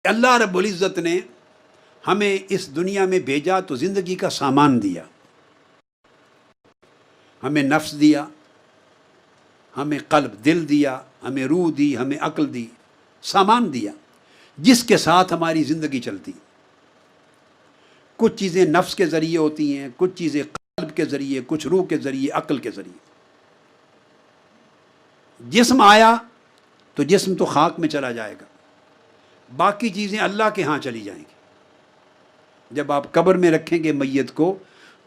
اللہ رب العزت نے ہمیں اس دنیا میں بھیجا تو زندگی کا سامان دیا، ہمیں نفس دیا، ہمیں قلب دل دیا، ہمیں روح دی، ہمیں عقل دی، سامان دیا جس کے ساتھ ہماری زندگی چلتی۔ کچھ چیزیں نفس کے ذریعے ہوتی ہیں، کچھ چیزیں قلب کے ذریعے، کچھ روح کے ذریعے، عقل کے ذریعے۔ جسم آیا تو جسم تو خاک میں چلا جائے گا، باقی چیزیں اللہ کے ہاں چلی جائیں گی۔ جب آپ قبر میں رکھیں گے میت کو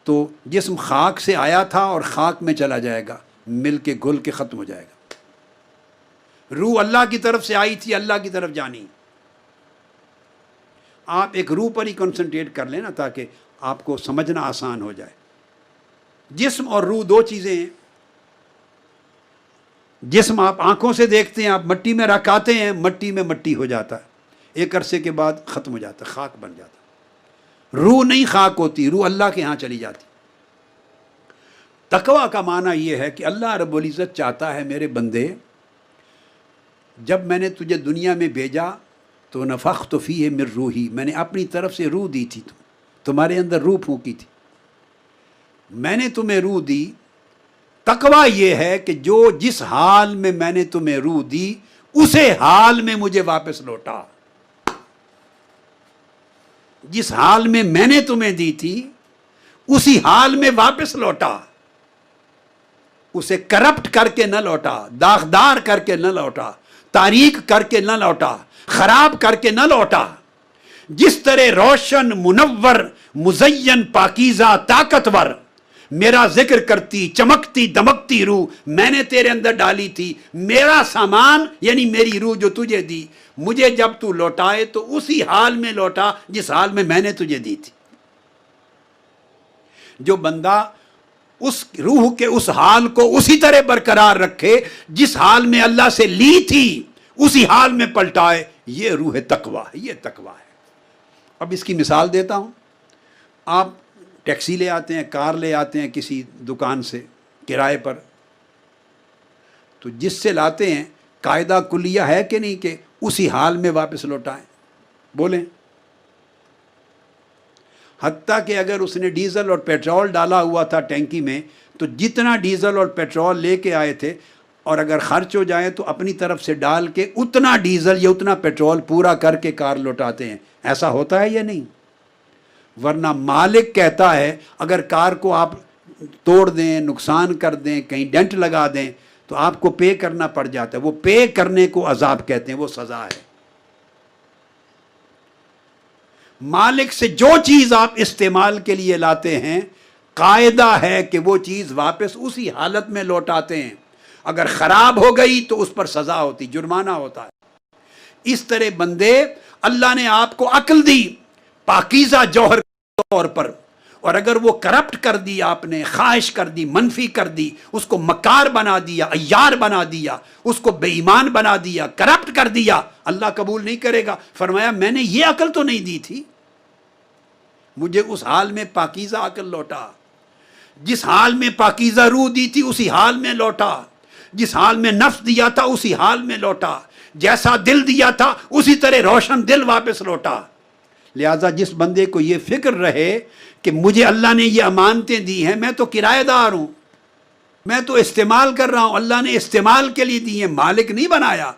تو جسم خاک سے آیا تھا اور خاک میں چلا جائے گا، مل کے گھل کے ختم ہو جائے گا۔ روح اللہ کی طرف سے آئی تھی، اللہ کی طرف جانی۔ آپ ایک روح پر ہی کنسنٹریٹ کر لیں نا تاکہ آپ کو سمجھنا آسان ہو جائے۔ جسم اور روح دو چیزیں ہیں۔ جسم آپ آنکھوں سے دیکھتے ہیں، آپ مٹی میں رکھ آتے ہیں، مٹی میں مٹی ہو جاتا ہے، ایک عرصے کے بعد ختم ہو جاتا ہے، خاک بن جاتا ہے۔ روح نہیں خاک ہوتی، روح اللہ کے ہاں چلی جاتی۔ تقویٰ کا معنی یہ ہے کہ اللہ رب العزت چاہتا ہے میرے بندے، جب میں نے تجھے دنیا میں بھیجا تو نفخت فیہ من روحی، میں نے اپنی طرف سے روح دی تھی، تمہارے اندر روح پھونکی تھی، میں نے تمہیں روح دی۔ تقویٰ یہ ہے کہ جو جس حال میں نے تمہیں روح دی اسے حال میں مجھے واپس لوٹا۔ جس حال میں نے تمہیں دی تھی اسی حال میں واپس لوٹا، اسے کرپٹ کر کے نہ لوٹا، داغدار کر کے نہ لوٹا، تاریک کر کے نہ لوٹا، خراب کر کے نہ لوٹا۔ جس طرح روشن، منور، مزین، پاکیزہ، طاقتور میرا ذکر کرتی، چمکتی دمکتی روح میں نے تیرے اندر ڈالی تھی، میرا سامان یعنی میری روح جو تجھے دی، مجھے جب تو لوٹائے تو اسی حال میں لوٹا جس حال میں نے تجھے دی تھی۔ جو بندہ اس روح کے اس حال کو اسی طرح برقرار رکھے جس حال میں اللہ سے لی تھی، اسی حال میں پلٹائے، یہ روح تقویٰ ہے، یہ تقویٰ ہے۔ اب اس کی مثال دیتا ہوں۔ آپ ٹیکسی لے آتے ہیں، کار لے آتے ہیں کسی دکان سے کرائے پر، تو جس سے لاتے ہیں قاعدہ کلیہ ہے کہ نہیں کہ اسی حال میں واپس لوٹائیں؟ بولیں۔ حتیٰ کہ اگر اس نے ڈیزل اور پیٹرول ڈالا ہوا تھا ٹینکی میں تو جتنا ڈیزل اور پیٹرول لے کے آئے تھے اور اگر خرچ ہو جائے تو اپنی طرف سے ڈال کے اتنا ڈیزل یا اتنا پیٹرول پورا کر کے کار لوٹاتے ہیں۔ ایسا ہوتا ہے یا نہیں؟ ورنہ مالک کہتا ہے اگر کار کو آپ توڑ دیں، نقصان کر دیں، کہیں ڈینٹ لگا دیں تو آپ کو پے کرنا پڑ جاتا ہے۔ وہ پے کرنے کو عذاب کہتے ہیں، وہ سزا ہے۔ مالک سے جو چیز آپ استعمال کے لیے لاتے ہیں قاعدہ ہے کہ وہ چیز واپس اسی حالت میں لوٹاتے ہیں۔ اگر خراب ہو گئی تو اس پر سزا ہوتی، جرمانہ ہوتا ہے۔ اس طرح بندے، اللہ نے آپ کو عقل دی پاکیزہ جوہر کے طور پر، اور اگر وہ کرپٹ کر دی، آپ نے خواہش کر دی، منفی کر دی، اس کو مکار بنا دیا، عیار بنا دیا، اس کو بے ایمان بنا دیا، کرپٹ کر دیا، اللہ قبول نہیں کرے گا۔ فرمایا میں نے یہ عقل تو نہیں دی تھی، مجھے اس حال میں پاکیزہ عقل لوٹا، جس حال میں پاکیزہ روح دی تھی اسی حال میں لوٹا، جس حال میں نفس دیا تھا اسی حال میں لوٹا، جیسا دل دیا تھا اسی طرح روشن دل واپس لوٹا۔ لہٰذا جس بندے کو یہ فکر رہے کہ مجھے اللہ نے یہ امانتیں دی ہیں، میں تو کرایہ دار ہوں، میں تو استعمال کر رہا ہوں، اللہ نے استعمال کے لیے دی ہیں، مالک نہیں بنایا۔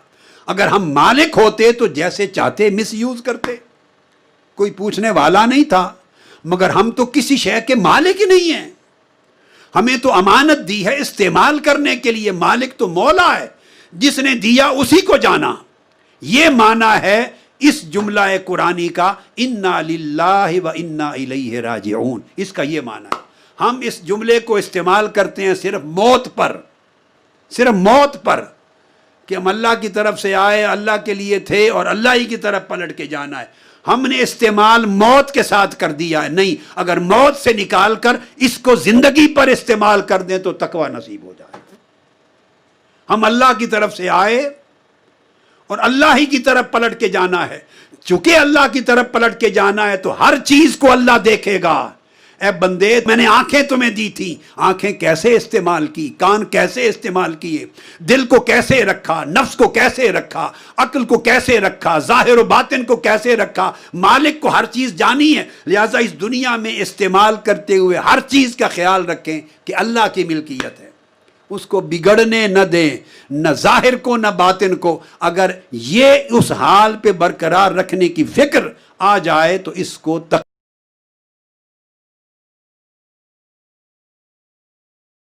اگر ہم مالک ہوتے تو جیسے چاہتے مس یوز کرتے، کوئی پوچھنے والا نہیں تھا، مگر ہم تو کسی شے کے مالک ہی نہیں ہیں۔ ہمیں تو امانت دی ہے استعمال کرنے کے لیے، مالک تو مولا ہے، جس نے دیا اسی کو جانا۔ یہ معنی ہے اس جملہ قرآنی کا انا للہ و انا الیہ راجعون، اس کا یہ معنی ہے۔ ہم اس جملے کو استعمال کرتے ہیں صرف موت پر، صرف موت پر، کہ ہم اللہ کی طرف سے آئے، اللہ کے لیے تھے اور اللہ ہی کی طرف پلٹ کے جانا ہے۔ ہم نے استعمال موت کے ساتھ کر دیا ہے۔ نہیں، اگر موت سے نکال کر اس کو زندگی پر استعمال کر دیں تو تقویٰ نصیب ہو جائے۔ ہم اللہ کی طرف سے آئے اور اللہ ہی کی طرف پلٹ کے جانا ہے۔ چونکہ اللہ کی طرف پلٹ کے جانا ہے تو ہر چیز کو اللہ دیکھے گا، اے بندے میں نے آنکھیں تمہیں دی تھی، آنکھیں کیسے استعمال کی، کان کیسے استعمال کیے، دل کو کیسے رکھا، نفس کو کیسے رکھا، عقل کو کیسے رکھا، ظاہر و باطن کو کیسے رکھا۔ مالک کو ہر چیز جانی ہے، لہٰذا اس دنیا میں استعمال کرتے ہوئے ہر چیز کا خیال رکھیں کہ اللہ کی ملکیت ہے، اس کو بگڑنے نہ دیں، نہ ظاہر کو نہ باطن کو۔ اگر یہ اس حال پہ برقرار رکھنے کی فکر آ جائے تو اس کو